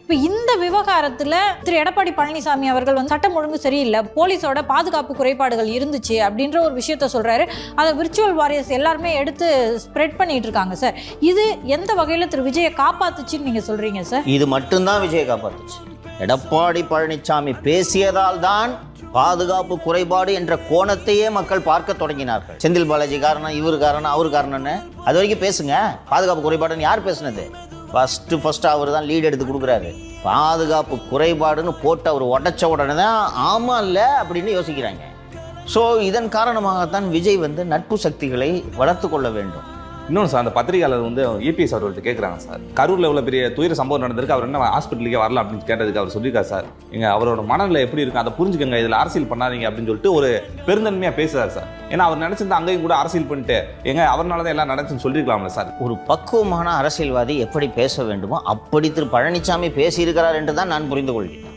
இப்போ இந்த விவகாரத்தில் திரு எடப்பாடி பழனிசாமி அவர்கள் வந்து சட்டம் ஒழுங்கு சரியில்லை, போலீஸோட பாதுகாப்பு குறைபாடுகள் இருந்துச்சு அப்படின்ற ஒரு விஷயத்த சொல்றாரு. அதை விர்ச்சுவல் வாரியர்ஸ் எல்லாருமே எடுத்து ஸ்ப்ரெட் பண்ணிட்டு இருக்காங்க சார். இது எந்த வகையில் திரு விஜயை காப்பாத்துச்சுன்னு நீங்க சொல்றீங்க சார்? இது மட்டும்தான் விஜயை காப்பாத்துச்சு. எடப்பாடி பழனிசாமி பேசியதால் தான் பாதுகாப்பு குறைபாடு என்ற கோணத்தையே மக்கள் பார்க்க தொடங்கினார்கள். செந்தில் பாலாஜி காரணம், இவரு காரணம், அவரு காரணம்னு அது வரைக்கும் பேசுங்க. பாதுகாப்பு குறைபாடுன்னு யார் பேசுனது? ஃபர்ஸ்ட் அவர் தான் லீட் எடுத்து கொடுக்குறாரு. பாதுகாப்பு குறைபாடுன்னு போட்டு அவர் உடச்ச உடனே தான் ஆமாம் இல்லை அப்படின்னு யோசிக்கிறாங்க. ஸோ இதன் காரணமாகத்தான் விஜய் வந்து நட்பு சக்திகளை வளர்த்து கொள்ள வேண்டும். இன்னொன்று சார், அந்த பத்திரிகையாளர் வந்து இபிஎஸ் அவர்கள்ட்ட கேட்குறாங்க சார், கரூரில் இவ்வளோ பெரிய துயர சம்பவம் நடந்திருக்கு, அவர் என்ன ஹாஸ்பிட்டலுக்கே வரல அப்படின்னு கேட்டதுக்கு அவர் சொல்லியிருக்காரு சார், அவரோட மனநிலை எப்படி இருக்கும் அதை புரிஞ்சுக்கங்க, இதில் அரசியல் பண்ணாதீங்க அப்படின்னு சொல்லிட்டு ஒரு பெருந்தன்மையாக பேசுகிறார் சார். ஏன்னா அவர் நினச்சிருந்தா அங்கேயும் கூட அரசியல் பண்ணிட்டு அவர்னால தான் எல்லாம் நடந்துச்சுன்னு சொல்லியிருக்கலாம்ல சார். ஒரு பக்குவமான அரசியல்வாதி எப்படி பேச வேண்டுமோ அப்படி திரு பழனிசாமி பேசியிருக்கிறார் என்று தான் நான் புரிந்து கொள்கிறேன்.